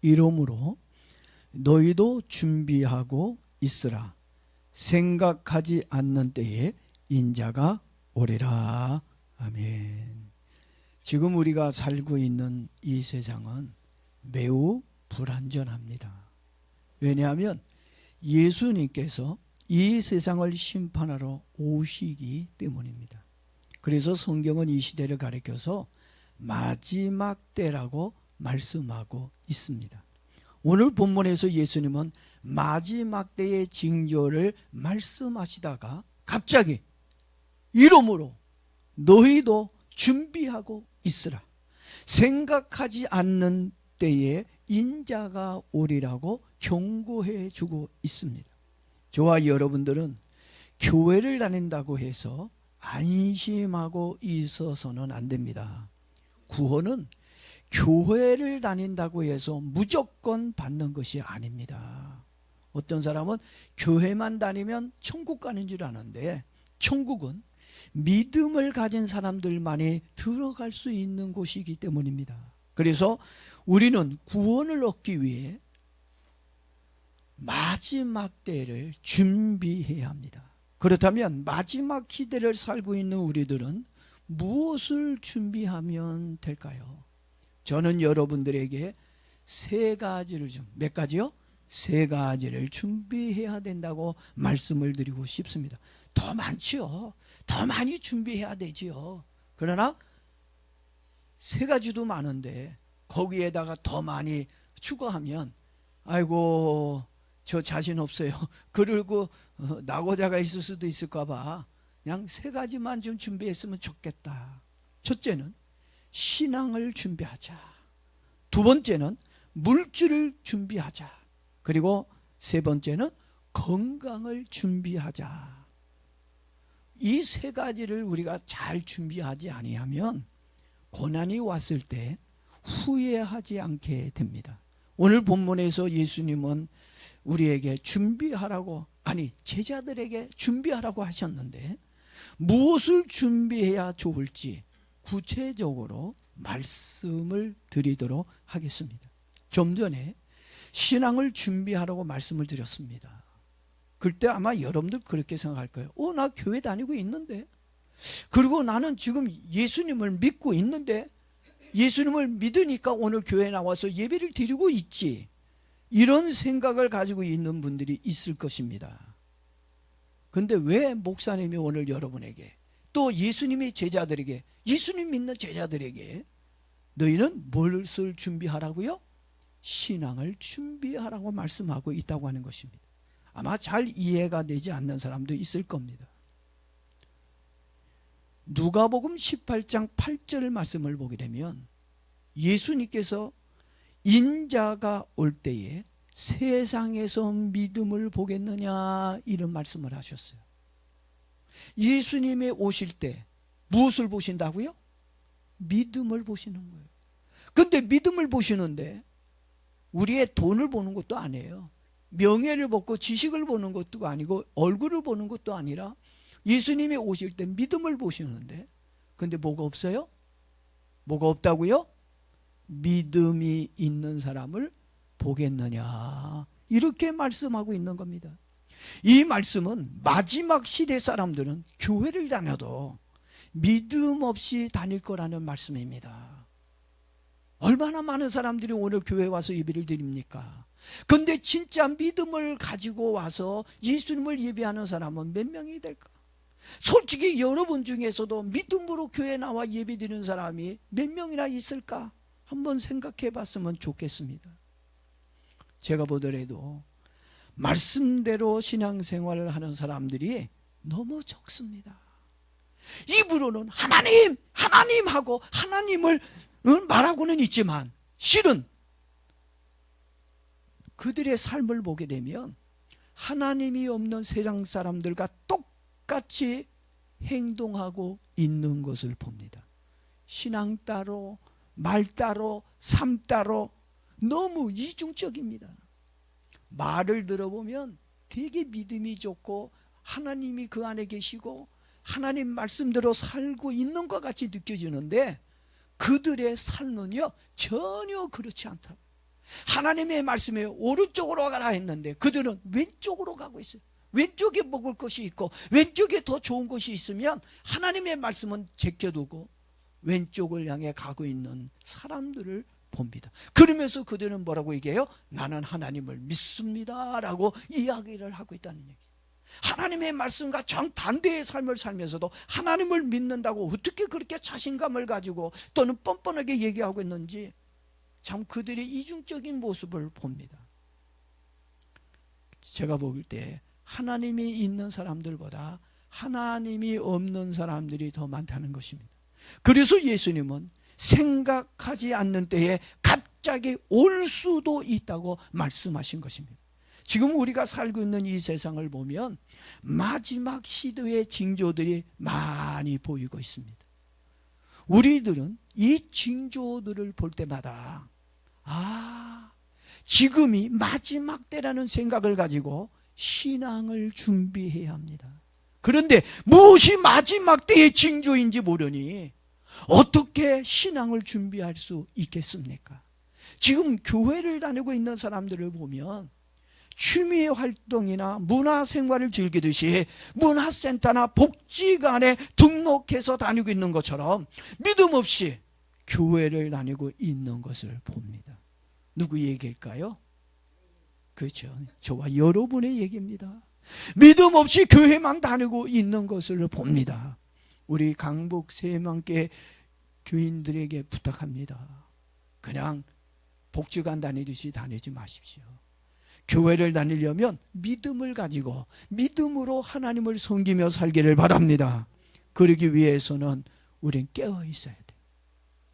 이러므로 너희도 준비하고 있으라. 생각하지 않는 때에 인자가 오리라. 아멘. 지금 우리가 살고 있는 이 세상은 매우 불안전합니다. 왜냐하면 예수님께서 이 세상을 심판하러 오시기 때문입니다. 그래서 성경은 이 시대를 가리켜서 마지막 때라고 말씀하고 있습니다. 오늘 본문에서 예수님은 마지막 때의 징조를 말씀하시다가 갑자기 이러므로 너희도 준비하고 있으라. 생각하지 않는 때에 인자가 오리라고 경고해 주고 있습니다. 저와 여러분들은 교회를 다닌다고 해서 안심하고 있어서는 안 됩니다. 구원은 교회를 다닌다고 해서 무조건 받는 것이 아닙니다. 어떤 사람은 교회만 다니면 천국 가는 줄 아는데 천국은 믿음을 가진 사람들만이 들어갈 수 있는 곳이기 때문입니다. 그래서 우리는 구원을 얻기 위해 마지막 때를 준비해야 합니다. 그렇다면 마지막 시대를 살고 있는 우리들은 무엇을 준비하면 될까요? 저는 여러분들에게 세 가지를 몇 가지요? 세 가지를 준비해야 된다고 말씀을 드리고 싶습니다. 더 많지요. 더 많이 준비해야 되지요. 그러나 세 가지도 많은데 거기에다가 더 많이 추가하면 아이고 저 자신 없어요. 그리고 낙오자가 있을 수도 있을까 봐 그냥 세 가지만 좀 준비했으면 좋겠다. 첫째는 신앙을 준비하자. 두 번째는 물질을 준비하자. 그리고 세 번째는 건강을 준비하자. 이 세 가지를 우리가 잘 준비하지 아니하면 고난이 왔을 때 후회하지 않게 됩니다. 오늘 본문에서 예수님은 우리에게 준비하라고, 아니 제자들에게 준비하라고 하셨는데 무엇을 준비해야 좋을지 구체적으로 말씀을 드리도록 하겠습니다. 좀 전에 신앙을 준비하라고 말씀을 드렸습니다. 그때 아마 여러분들 그렇게 생각할 거예요. 나 교회 다니고 있는데, 그리고 나는 지금 예수님을 믿고 있는데, 예수님을 믿으니까 오늘 교회에 나와서 예배를 드리고 있지. 이런 생각을 가지고 있는 분들이 있을 것입니다. 그런데 왜 목사님이 오늘 여러분에게, 또 예수님의 제자들에게, 예수님 믿는 제자들에게 너희는 무엇을 준비하라고요? 신앙을 준비하라고 말씀하고 있다고 하는 것입니다. 아마 잘 이해가 되지 않는 사람도 있을 겁니다. 누가복음 18장 8절 말씀을 보게 되면 예수님께서 인자가 올 때에 세상에서 믿음을 보겠느냐 이런 말씀을 하셨어요. 예수님이 오실 때 무엇을 보신다고요? 믿음을 보시는 거예요. 근데 믿음을 보시는데 우리의 돈을 보는 것도 아니에요. 명예를 보고 지식을 보는 것도 아니고 얼굴을 보는 것도 아니라 예수님이 오실 때 믿음을 보시는데, 근데 뭐가 없어요? 뭐가 없다고요? 믿음이 있는 사람을 보겠느냐, 이렇게 말씀하고 있는 겁니다. 이 말씀은 마지막 시대 사람들은 교회를 다녀도 믿음 없이 다닐 거라는 말씀입니다. 얼마나 많은 사람들이 오늘 교회에 와서 예배를 드립니까? 근데 진짜 믿음을 가지고 와서 예수님을 예배하는 사람은 몇 명이 될까? 솔직히 여러분 중에서도 믿음으로 교회에 나와 예배 드리는 사람이 몇 명이나 있을까? 한번 생각해 봤으면 좋겠습니다. 제가 보더라도 말씀대로 신앙생활을 하는 사람들이 너무 적습니다. 입으로는 하나님, 하나님 하고 하나님을 말하고는 있지만 실은 그들의 삶을 보게 되면 하나님이 없는 세상 사람들과 똑같이 행동하고 있는 것을 봅니다. 신앙 따로, 말 따로, 삶 따로 너무 이중적입니다. 말을 들어보면 되게 믿음이 좋고 하나님이 그 안에 계시고 하나님 말씀대로 살고 있는 것 같이 느껴지는데 그들의 삶은요 전혀 그렇지 않다. 하나님의 말씀에 오른쪽으로 가라 했는데 그들은 왼쪽으로 가고 있어요. 왼쪽에 먹을 것이 있고 왼쪽에 더 좋은 것이 있으면 하나님의 말씀은 제껴두고 왼쪽을 향해 가고 있는 사람들을 봅니다. 그러면서 그들은 뭐라고 얘기해요? 나는 하나님을 믿습니다 라고 이야기를 하고 있다는 얘기예요. 하나님의 말씀과 정반대의 삶을 살면서도 하나님을 믿는다고 어떻게 그렇게 자신감을 가지고 또는 뻔뻔하게 얘기하고 있는지 참 그들의 이중적인 모습을 봅니다. 제가 볼 때 하나님이 있는 사람들보다 하나님이 없는 사람들이 더 많다는 것입니다. 그래서 예수님은 생각하지 않는 때에 갑자기 올 수도 있다고 말씀하신 것입니다. 지금 우리가 살고 있는 이 세상을 보면 마지막 시대의 징조들이 많이 보이고 있습니다. 우리들은 이 징조들을 볼 때마다 지금이 마지막 때라는 생각을 가지고 신앙을 준비해야 합니다. 그런데 무엇이 마지막 때의 징조인지 모르니 어떻게 신앙을 준비할 수 있겠습니까? 지금 교회를 다니고 있는 사람들을 보면 취미 활동이나 문화생활을 즐기듯이 문화센터나 복지관에 등록해서 다니고 있는 것처럼 믿음 없이 교회를 다니고 있는 것을 봅니다. 누구 얘기일까요? 그렇죠. 저와 여러분의 얘기입니다. 믿음 없이 교회만 다니고 있는 것을 봅니다. 우리 강북 새만개 교인들에게 부탁합니다. 그냥 복지관 다니듯이 다니지 마십시오. 교회를 다니려면 믿음을 가지고 믿음으로 하나님을 섬기며 살기를 바랍니다. 그러기 위해서는 우린 깨어 있어야 돼요.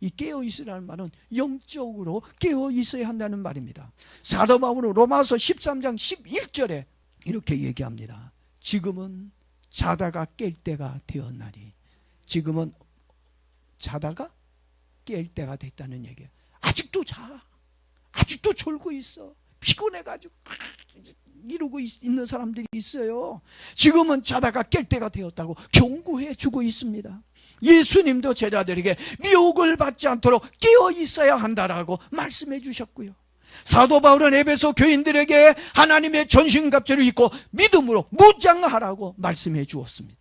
이 깨어 있으라는 말은 영적으로 깨어 있어야 한다는 말입니다. 사도 바울은 로마서 13장 11절에 이렇게 얘기합니다. 지금은 자다가 깰 때가 되었나니. 지금은 자다가 깰 때가 됐다는 얘기예요. 아직도 자. 아직도 졸고 있어. 피곤해가지고 이러고 있는 사람들이 있어요. 지금은 자다가 깰 때가 되었다고 경고해 주고 있습니다. 예수님도 제자들에게 미혹을 받지 않도록 깨어 있어야 한다라고 말씀해 주셨고요. 사도 바울은 에베소 교인들에게 하나님의 전신갑주를 입고 믿음으로 무장하라고 말씀해 주었습니다.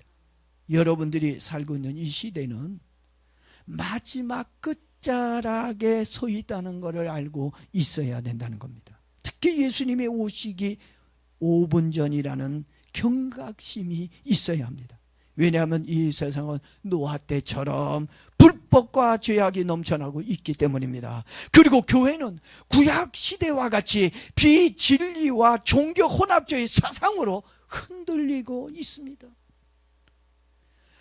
여러분들이 살고 있는 이 시대는 마지막 끝자락에 서 있다는 것을 알고 있어야 된다는 겁니다. 특히 예수님의 오시기 5분 전이라는 경각심이 있어야 합니다. 왜냐하면 이 세상은 노아 때처럼 불법과 죄악이 넘쳐나고 있기 때문입니다. 그리고 교회는 구약 시대와 같이 비진리와 종교 혼합주의 사상으로 흔들리고 있습니다.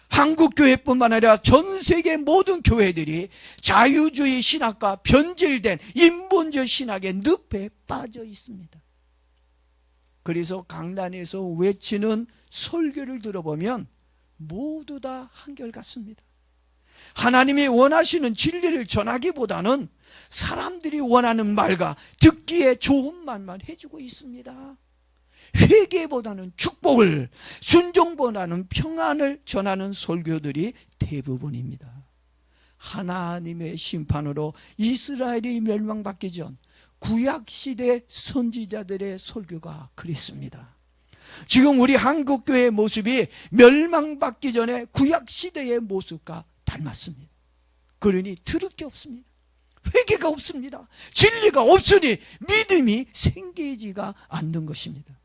한국 교회뿐만 아니라 전 세계 모든 교회들이 자유주의 신학과 변질된 인본주의 신학의 늪에 빠져 있습니다. 그래서 강단에서 외치는 설교를 들어보면 모두 다 한결같습니다. 하나님이 원하시는 진리를 전하기보다는 사람들이 원하는 말과 듣기에 좋은 말만 해주고 있습니다. 회개보다는 축복을, 순종보다는 평안을 전하는 설교들이 대부분입니다. 하나님의 심판으로 이스라엘이 멸망받기 전 구약시대 선지자들의 설교가 그랬습니다. 지금 우리 한국교회의 모습이 멸망받기 전에 구약시대의 모습과 닮았습니다. 그러니 들을 게 없습니다. 회개가 없습니다. 진리가 없으니 믿음이 생기지가 않는 것입니다.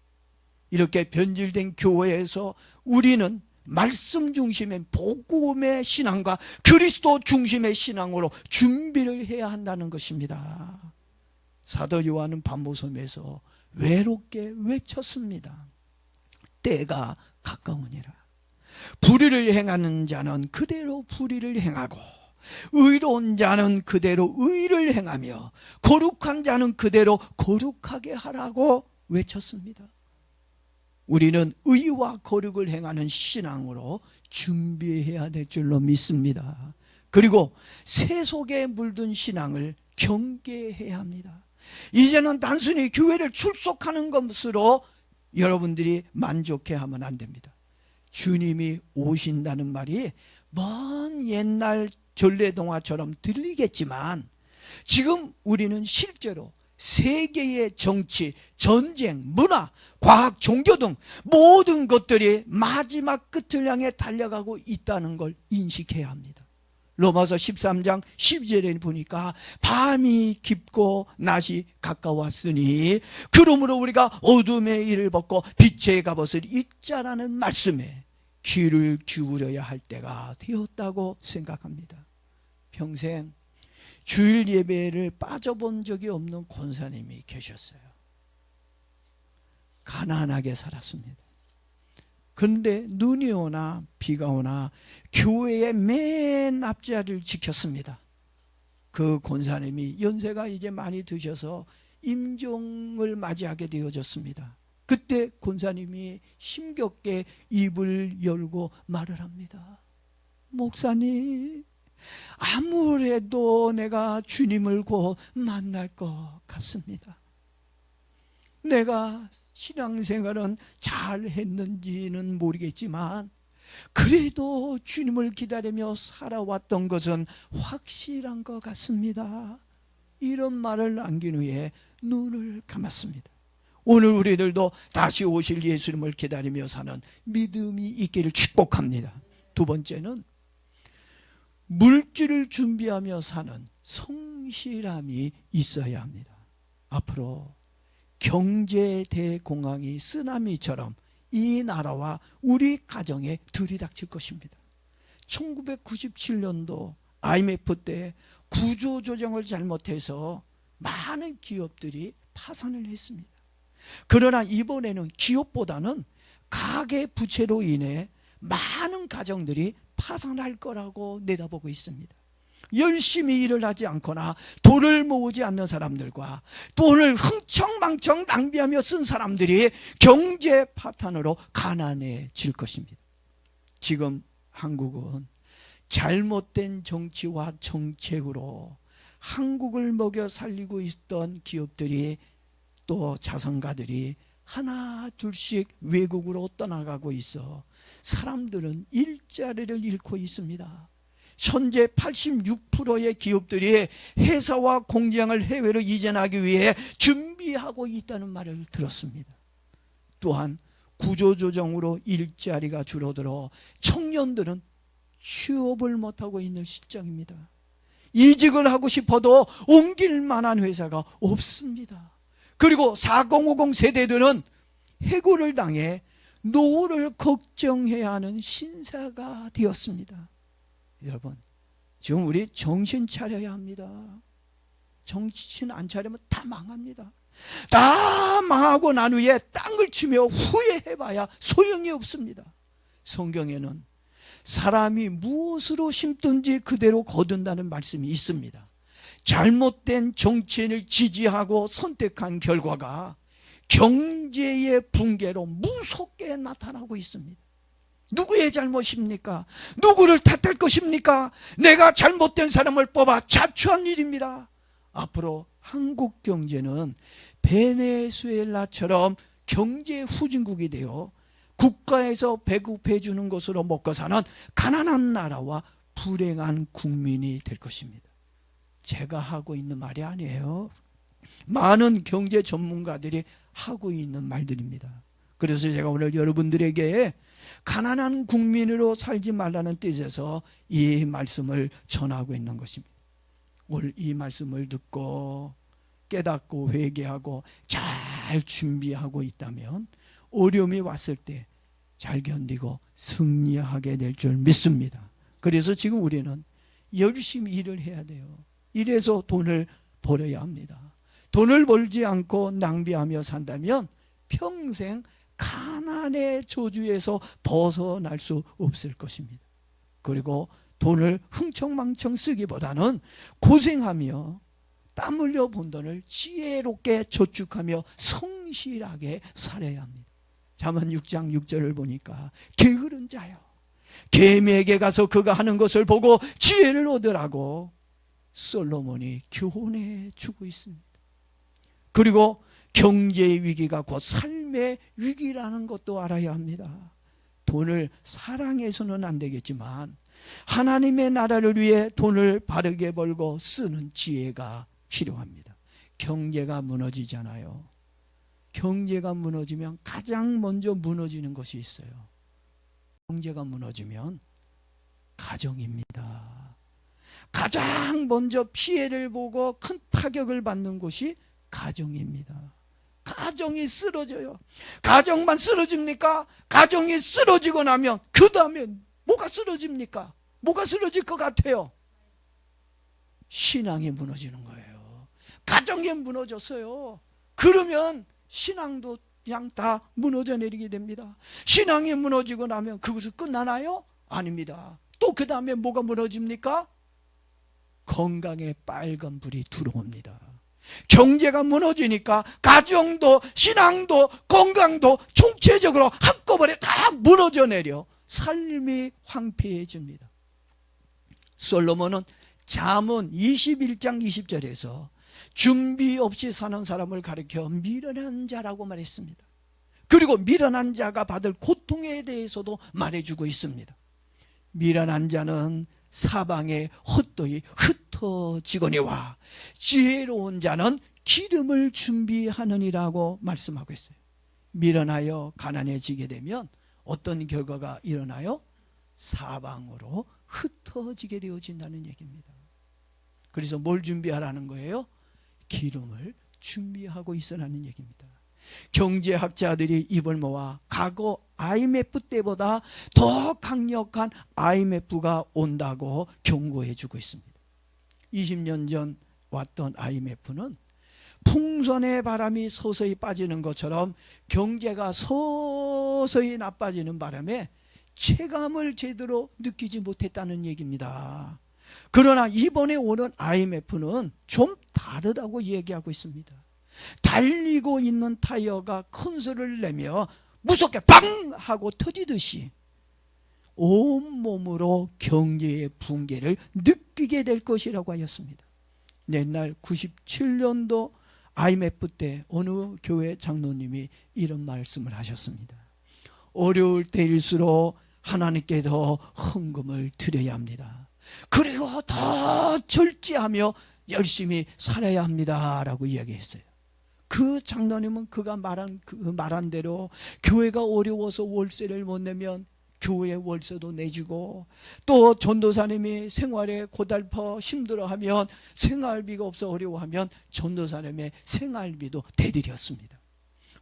이렇게 변질된 교회에서 우리는 말씀 중심의 복음의 신앙과 그리스도 중심의 신앙으로 준비를 해야 한다는 것입니다. 사도 요한은 반모섬에서 외롭게 외쳤습니다. 때가 가까우니라. 불의를 행하는 자는 그대로 불의를 행하고 의로운 자는 그대로 의를 행하며 거룩한 자는 그대로 거룩하게 하라고 외쳤습니다. 우리는 의와 거룩을 행하는 신앙으로 준비해야 될 줄로 믿습니다. 그리고 새 속에 물든 신앙을 경계해야 합니다. 이제는 단순히 교회를 출석하는 것으로 여러분들이 만족해하면 안 됩니다. 주님이 오신다는 말이 먼 옛날 전래동화처럼 들리겠지만 지금 우리는 실제로 세계의 정치, 전쟁, 문화, 과학, 종교 등 모든 것들이 마지막 끝을 향해 달려가고 있다는 걸 인식해야 합니다. 로마서 13장 12절에 보니까 밤이 깊고 낮이 가까웠으니 그러므로 우리가 어둠의 일을 벗고 빛의 갑옷을 입자라는 말씀에 귀를 기울여야 할 때가 되었다고 생각합니다. 평생 주일 예배를 빠져본 적이 없는 권사님이 계셨어요. 가난하게 살았습니다. 그런데 눈이 오나 비가 오나 교회의 맨 앞자리를 지켰습니다. 그 권사님이 연세가 이제 많이 드셔서 임종을 맞이하게 되어졌습니다. 그때 권사님이 힘겹게 입을 열고 말을 합니다. 목사님, 아무래도 내가 주님을 곧 만날 것 같습니다. 내가 신앙생활은 잘 했는지는 모르겠지만 그래도 주님을 기다리며 살아왔던 것은 확실한 것 같습니다. 이런 말을 남긴 후에 눈을 감았습니다. 오늘 우리들도 다시 오실 예수님을 기다리며 사는 믿음이 있기를 축복합니다. 두 번째는 물질을 준비하며 사는 성실함이 있어야 합니다. 앞으로 경제 대공황이 쓰나미처럼 이 나라와 우리 가정에 들이닥칠 것입니다. 1997년도 IMF 때 구조조정을 잘못해서 많은 기업들이 파산을 했습니다. 그러나 이번에는 기업보다는 가계 부채로 인해 많은 가정들이 파산할 거라고 내다보고 있습니다. 열심히 일을 하지 않거나 돈을 모으지 않는 사람들과 돈을 흥청망청 낭비하며 쓴 사람들이 경제 파탄으로 가난해질 것입니다. 지금 한국은 잘못된 정치와 정책으로 한국을 먹여 살리고 있던 기업들이 또 자선가들이 하나 둘씩 외국으로 떠나가고 있어 사람들은 일자리를 잃고 있습니다. 현재 86%의 기업들이 회사와 공장을 해외로 이전하기 위해 준비하고 있다는 말을 들었습니다. 또한 구조조정으로 일자리가 줄어들어 청년들은 취업을 못하고 있는 시점입니다. 이직을 하고 싶어도 옮길 만한 회사가 없습니다. 그리고 4050 세대들은 해고를 당해 노후를 걱정해야 하는 신사가 되었습니다. 여러분, 지금 우리 정신 차려야 합니다. 정신 안 차리면 다 망합니다. 다 망하고 난 후에 땅을 치며 후회해봐야 소용이 없습니다. 성경에는 사람이 무엇으로 심든지 그대로 거둔다는 말씀이 있습니다. 잘못된 정치인을 지지하고 선택한 결과가 경제의 붕괴로 무섭게 나타나고 있습니다. 누구의 잘못입니까? 누구를 탓할 것입니까? 내가 잘못된 사람을 뽑아 자초한 일입니다. 앞으로 한국 경제는 베네수엘라처럼 경제 후진국이 되어 국가에서 배급해 주는 것으로 먹고 사는 가난한 나라와 불행한 국민이 될 것입니다. 제가 하고 있는 말이 아니에요. 많은 경제 전문가들이 하고 있는 말들입니다. 그래서 제가 오늘 여러분들에게 가난한 국민으로 살지 말라는 뜻에서 이 말씀을 전하고 있는 것입니다. 오늘 이 말씀을 듣고 깨닫고 회개하고 잘 준비하고 있다면 어려움이 왔을 때 잘 견디고 승리하게 될 줄 믿습니다. 그래서 지금 우리는 열심히 일을 해야 돼요. 이래서 돈을 벌어야 합니다. 돈을 벌지 않고 낭비하며 산다면 평생 가난의 저주에서 벗어날 수 없을 것입니다. 그리고 돈을 흥청망청 쓰기보다는 고생하며 땀 흘려 번 돈을 지혜롭게 저축하며 성실하게 살아야 합니다. 잠언 6장 6절을 보니까 게으른 자여 개미에게 가서 그가 하는 것을 보고 지혜를 얻으라고 솔로몬이 교훈해 주고 있습니다. 그리고 경제의 위기가 곧 삶의 위기라는 것도 알아야 합니다. 돈을 사랑해서는 안 되겠지만 하나님의 나라를 위해 돈을 바르게 벌고 쓰는 지혜가 필요합니다. 경제가 무너지잖아요. 경제가 무너지면 가장 먼저 무너지는 것이 있어요. 경제가 무너지면 가정입니다. 가장 먼저 피해를 보고 큰 타격을 받는 곳이 가정입니다. 가정이 쓰러져요. 가정만 쓰러집니까? 가정이 쓰러지고 나면 그 다음에 뭐가 쓰러집니까? 뭐가 쓰러질 것 같아요? 신앙이 무너지는 거예요. 가정이 무너졌어요. 그러면 신앙도 그냥 다 무너져 내리게 됩니다. 신앙이 무너지고 나면 그것을 끝나나요? 아닙니다. 또 그 다음에 뭐가 무너집니까? 건강에 빨간 불이 들어옵니다. 경제가 무너지니까 가정도 신앙도 건강도 총체적으로 한꺼번에 다 무너져 내려 삶이 황폐해집니다. 솔로몬은 잠언 21장 20절에서 준비 없이 사는 사람을 가리켜 미련한 자라고 말했습니다. 그리고 미련한 자가 받을 고통에 대해서도 말해주고 있습니다. 미련한 자는 사방에 헛되이 흩어지거니와 지혜로운 자는 기름을 준비하느니라고 말씀하고 있어요. 미련하여 가난해지게 되면 어떤 결과가 일어나요? 사방으로 흩어지게 되어진다는 얘기입니다. 그래서 뭘 준비하라는 거예요? 기름을 준비하고 있으라는 얘기입니다. 경제학자들이 입을 모아 과거 IMF 때보다 더 강력한 IMF가 온다고 경고해 주고 있습니다. 20년 전 왔던 IMF는 풍선의 바람이 서서히 빠지는 것처럼 경제가 서서히 나빠지는 바람에 체감을 제대로 느끼지 못했다는 얘기입니다. 그러나 이번에 오는 IMF는 좀 다르다고 얘기하고 있습니다. 달리고 있는 타이어가 큰 소리를 내며 무섭게 빵 하고 터지듯이 온몸으로 경제의 붕괴를 느끼게 될 것이라고 하였습니다. 옛날 97년도 IMF 때 어느 교회 장로님이 이런 말씀을 하셨습니다. 어려울 때일수록 하나님께 더 헌금을 드려야 합니다. 그리고 더 절제하며 열심히 살아야 합니다 라고 이야기했어요. 그 장로님은 그가 말한 대로 교회가 어려워서 월세를 못 내면 교회 월세도 내주고, 또 전도사님이 생활에 고달퍼 힘들어하면 생활비가 없어 어려워하면 전도사님의 생활비도 대드렸습니다.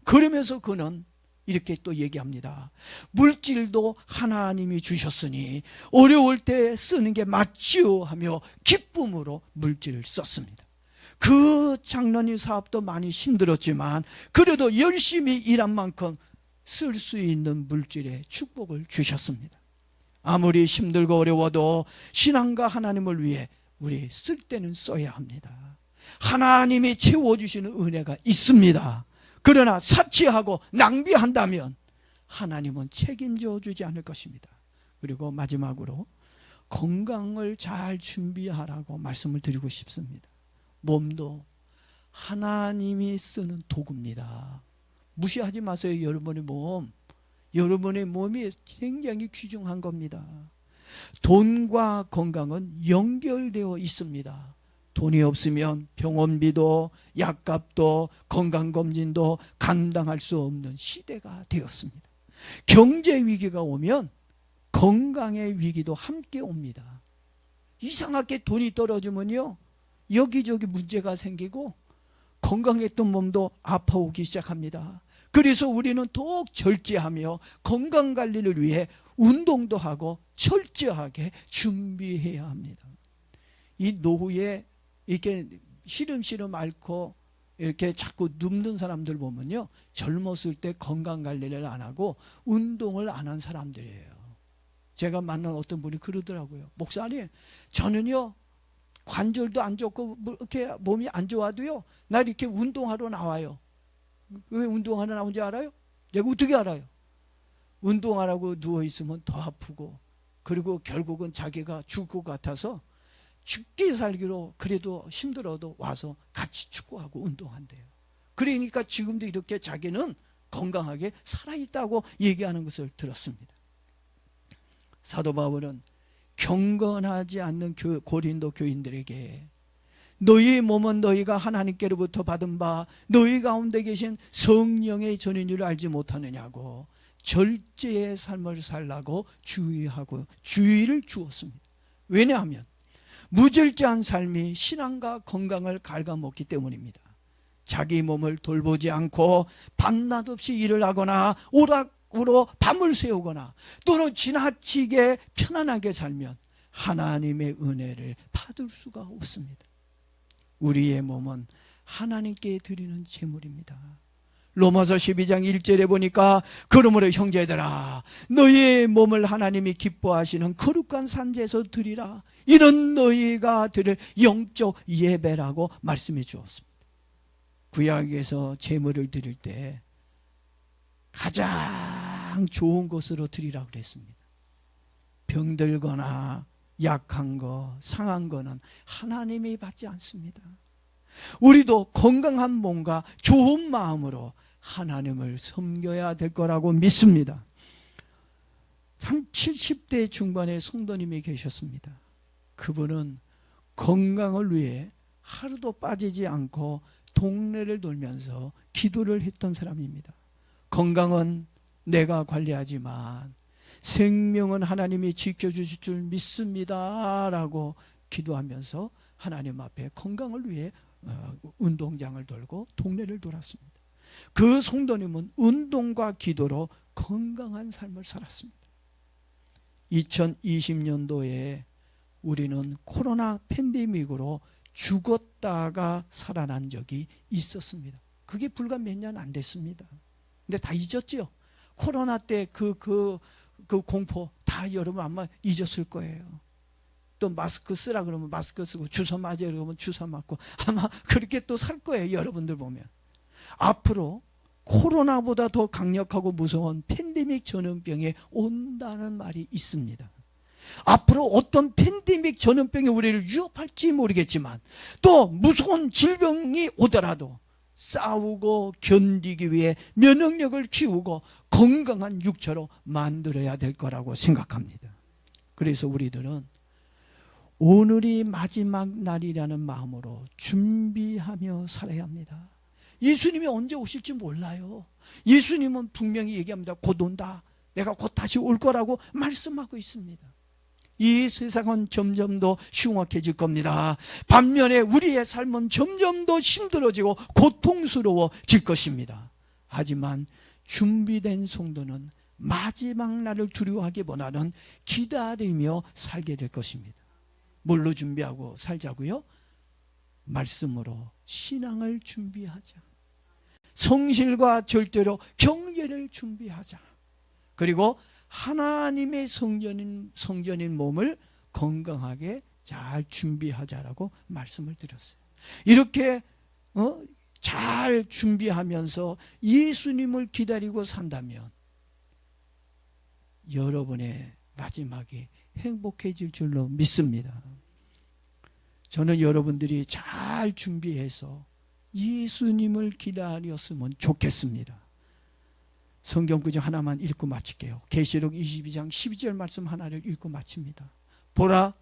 그러면서 그는 이렇게 또 얘기합니다. 물질도 하나님이 주셨으니 어려울 때 쓰는 게 맞지요 하며 기쁨으로 물질을 썼습니다. 그 장로님 사업도 많이 힘들었지만 그래도 열심히 일한 만큼 쓸 수 있는 물질에 축복을 주셨습니다. 아무리 힘들고 어려워도 신앙과 하나님을 위해 우리 쓸 때는 써야 합니다. 하나님이 채워주시는 은혜가 있습니다. 그러나 사치하고 낭비한다면 하나님은 책임져 주지 않을 것입니다. 그리고 마지막으로 건강을 잘 준비하라고 말씀을 드리고 싶습니다. 몸도 하나님이 쓰는 도구입니다. 무시하지 마세요. 여러분의 몸이 굉장히 귀중한 겁니다. 돈과 건강은 연결되어 있습니다. 돈이 없으면 병원비도 약값도 건강검진도 감당할 수 없는 시대가 되었습니다. 경제 위기가 오면 건강의 위기도 함께 옵니다. 이상하게 돈이 떨어지면요, 여기저기 문제가 생기고 건강했던 몸도 아파오기 시작합니다. 그래서 우리는 더욱 절제하며 건강관리를 위해 운동도 하고 철저하게 준비해야 합니다. 이 노후에 이렇게 시름시름 앓고 이렇게 자꾸 눕는 사람들 보면요, 젊었을 때 건강관리를 안 하고 운동을 안 한 사람들이에요. 제가 만난 어떤 분이 그러더라고요. 목사님, 저는요 관절도 안 좋고 이렇게 몸이 안 좋아도요 나 이렇게 운동하러 나와요. 왜 운동하러 나온지 알아요? 내가 어떻게 알아요? 운동하라고 누워있으면 더 아프고, 그리고 결국은 자기가 죽을 것 같아서 죽기 살기로 그래도 힘들어도 와서 같이 축구하고 운동한대요. 그러니까 지금도 이렇게 자기는 건강하게 살아있다고 얘기하는 것을 들었습니다. 사도 바울은 경건하지 않는 고린도 교인들에게 너희의 몸은 너희가 하나님께로부터 받은 바 너희 가운데 계신 성령의 전인 줄 알지 못하느냐고 절제의 삶을 살라고 주의를 주었습니다. 왜냐하면 무절제한 삶이 신앙과 건강을 갉아먹기 때문입니다. 자기 몸을 돌보지 않고 밤낮 없이 일을 하거나 오락으로 밤을 새우거나 또는 지나치게 편안하게 살면 하나님의 은혜를 받을 수가 없습니다. 우리의 몸은 하나님께 드리는 제물입니다. 로마서 12장 1절에 보니까 그러므로 형제들아 너희의 몸을 하나님이 기뻐하시는 거룩한 산제에서 드리라. 이는 너희가 드릴 영적 예배라고 말씀해 주었습니다. 구약에서 제물을 드릴 때 가장 좋은 것으로 드리라고 그랬습니다. 병들거나 약한 거, 상한 거는 하나님이 받지 않습니다. 우리도 건강한 몸과 좋은 마음으로 하나님을 섬겨야 될 거라고 믿습니다. 한 70대 중반의 성도님이 계셨습니다. 그분은 건강을 위해 하루도 빠지지 않고 동네를 돌면서 기도를 했던 사람입니다. 건강은 내가 관리하지만 생명은 하나님이 지켜주실 줄 믿습니다 라고 기도하면서 하나님 앞에 건강을 위해 운동장을 돌고 동네를 돌았습니다. 그 성도님은 운동과 기도로 건강한 삶을 살았습니다. 2020년도에 우리는 코로나 팬데믹으로 죽었다가 살아난 적이 있었습니다. 그게 불과 몇 년 안 됐습니다. 근데 다 잊었죠? 코로나 때 그 공포 다 여러분 아마 잊었을 거예요. 또 마스크 쓰라 그러면 마스크 쓰고 주사 맞으라 그러면 주사 맞고 아마 그렇게 또 살 거예요. 여러분들 보면 앞으로 코로나보다 더 강력하고 무서운 팬데믹 전염병이 온다는 말이 있습니다. 앞으로 어떤 팬데믹 전염병이 우리를 위협할지 모르겠지만 또 무서운 질병이 오더라도 싸우고 견디기 위해 면역력을 키우고 건강한 육체로 만들어야 될 거라고 생각합니다. 그래서 우리들은 오늘이 마지막 날이라는 마음으로 준비하며 살아야 합니다. 예수님이 언제 오실지 몰라요. 예수님은 분명히 얘기합니다. 곧 온다. 내가 곧 다시 올 거라고 말씀하고 있습니다. 이 세상은 점점 더 흉악해질 겁니다. 반면에 우리의 삶은 점점 더 힘들어지고 고통스러워질 것입니다. 하지만 준비된 성도는 마지막 날을 두려워하기보다는 기다리며 살게 될 것입니다. 뭘로 준비하고 살자고요? 말씀으로 신앙을 준비하자. 성실과 절대로 경계를 준비하자. 그리고 하나님의 성전인 몸을 건강하게 잘 준비하자라고 말씀을 드렸어요. 이렇게 잘 준비하면서 예수님을 기다리고 산다면 여러분의 마지막이 행복해질 줄로 믿습니다. 저는 여러분들이 잘 준비해서 예수님을 기다렸으면 좋겠습니다. 성경 구절 하나만 읽고 마칠게요. 계시록 22장 12절 말씀 하나를 읽고 마칩니다. 보라,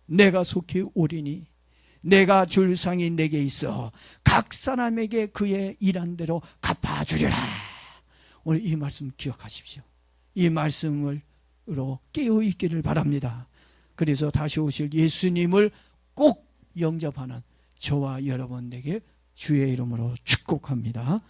내가 속히 오리니 내가 줄 상이 내게 있어 각 사람에게 그의 일한 대로 갚아주리라. 오늘 이 말씀 기억하십시오. 이 말씀으로 깨어있기를 바랍니다. 그래서 다시 오실 예수님을 꼭 영접하는 저와 여러분에게 주의 이름으로 축복합니다.